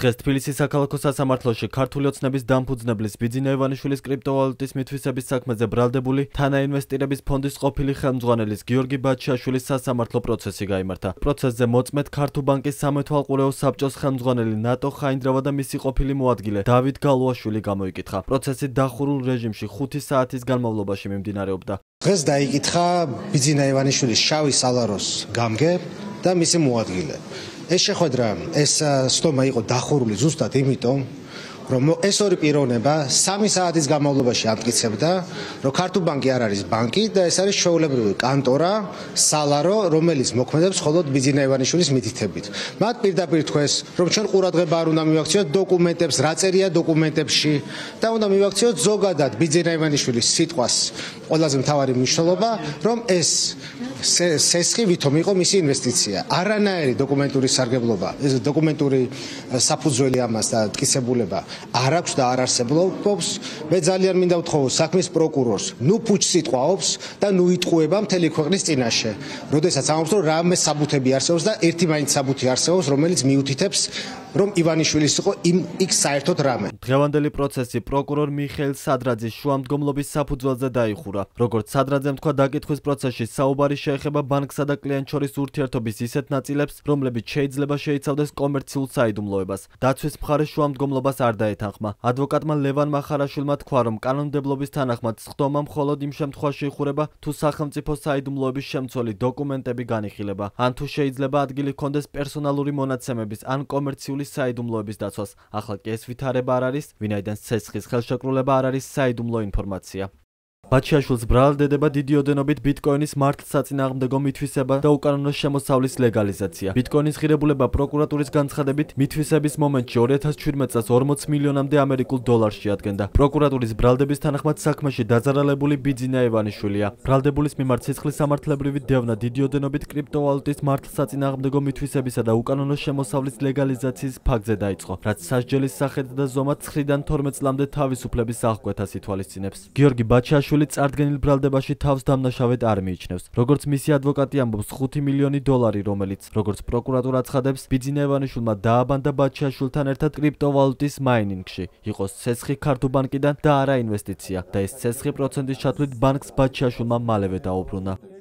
დღეს თბილისის საქალაქო სასამართლოში ქართული ოცნების დამფუძნებლის ბიძინა ივანიშვილის კრიპტოვალუტის მითვისების საქმეზე ბრალდებული თანაინვესტირების ფონდის ყოფილი ხელმძღვანელის გიორგი ბაჩიაშვილის სასამართლო პროცესი გაიმართა. პროცესზე მოწმედ ქართულ ბანკის სამეთვალყურეო საბჭოს ხელმძღვანელი ნატო ხაინდრავა და მისი ყოფილი მოადგილე დავით გალუაშვილი გამოიკითხა. პროცესი დახურულ რეჟიმში 5 საათის განმავლობაში მიმდინარეობდა. დღეს დაიკითხა ბიძინა ივანიშვილის შავი სალაროს გამგე და მისი მოადგილე. ეს შეხვედრა ეს სტომა იყო დახურული ზუსტად იმიტომ, რომ ეს ორი პიროვნება 3 საათის განმავლობაში ამტკიცებდა, რომ ქართულ ბანკი არ არის ბანკი და ეს არის ჩვეულებრივი კანტორა, სალარო, რომელიც მოქმედებს მხოლოდ ბიძინა ივანიშვილის მითითებით. მათ პირდაპირ თქვეს, რომ ჩვენ ყურადღება არ უნდა მივაქციოთ დოკუმენტებს, რა წერია დოკუმენტებში და უნდა მივაქციოთ ზოგადად ბიძინა ივანიშვილის სიტყვას ყველაზე მთავარი მნიშვნელობა, რომ ეს სესხი ვითომ იყო მისი ინვესტიცია. არანაირი დოკუმენტური სარგებლობა, ეს დოკუმენტური საფუძველი ამას და მტკიცებულება არ აქვს და არ არსებობს. მე ძალიან მინდა ვთხოვო საქმის პროკურორს, ნუ ფუჩ სიტყვაობს და ნუ იტყუება მთელი ქვეყნის წინაშე. როდესაც ამბობს, რომ რამე საბუთები არსებობს და ერთი მაინც საბუთი არსებობს, რომელიც მიუთითებს, რომ ივანიშვილის იყო იქ საერთოდ რამე. დღევანდელი პროცესი პროკურორ მიხეილ სადრაძის შუამდგომლობის საფუძველზე დაიხურა. როგორც სადრაძემ თქვა, დაკითხვის პროცესში საუბარი შეეხება ბანკსა და კლიენტ შორის ურთიერთობის ისეთ ნაწილებს, რომლებიც შეიძლება შეიცავდეს კომერციულ საიდუმლოებას. დაცვის მხარე შუამდგომლობას არ დაეთანხმა. ადვოკატმა ლევან მახარაშვილმა თქვა, რომ კანონმდებლობის თანახმად სხდომა მხოლოდ იმ შემთხვევაში იხურება, თუ სახელმწიფო საიდუმლოების შემცველი დოკუმენტები განიხილება, ან თუ შეიძლება ადგილი ჰქონდეს პერსონალური მონაცემების ან კომერციული საიდუმლოების დაცვას. ახლა კი ეს ვითარება არ არის, ვინაიდან სესხის ხელშეკრულება არ არის საიდუმლო ინფორმაცია. ბაჩიაშვილს ბრალდება დიდი ოდენობით ბიტკოინის მართლსაწინააღმდეგო მითვისება და უკანონო შემოსავლის ლეგალიზაცია. ბიტკოინის ღირებულება პროკურატურის განცხადებით მითვისების მომენტში 2017 წელს 40 მილიონამდე ამერიკულ დოლარს შეადგენდა. პროკურატურის ბრალდების თანახმად საქმეში დაძარალებული ბიძინა ივანიშვილია. ბრალდებულის მიმართ სისხლის სამართლებრივი დევნა დიდი ოდენობით კრიპტოვალუტის მართლსაწინააღმდეგო მითვისებისა და უკანონო შემოსავლის ლეგალიზაციის ფაქტზე დაიწყო, რაც სასჯელის სახით და ზომად 9-დან 12 წლამდე თავისუფლების აღკვეთას ითვალისწინებს. გიორგი ბაჩიაშვილი წარდგენილ ბრალდებაში თავს დამნაშავედ არ მიიჩნევს. როგორც მისი ადვოკატი ამბობს, 5 მილიონი დოლარი, რომელიც, როგორც პროკურატურა ცხადებს, ბიძინა ივანიშვილმა დააბანდა ბაჩიაშვილთან ერთად კრიპტოვალუტის მაინინგში. იყო სესხი ქართულ ბანკიდან და არა ინვესტიცია და ეს სესხი პროცენტის ჩათვლით ბანკს ბაჩიაშვილმა მალევე დაუბრუნა.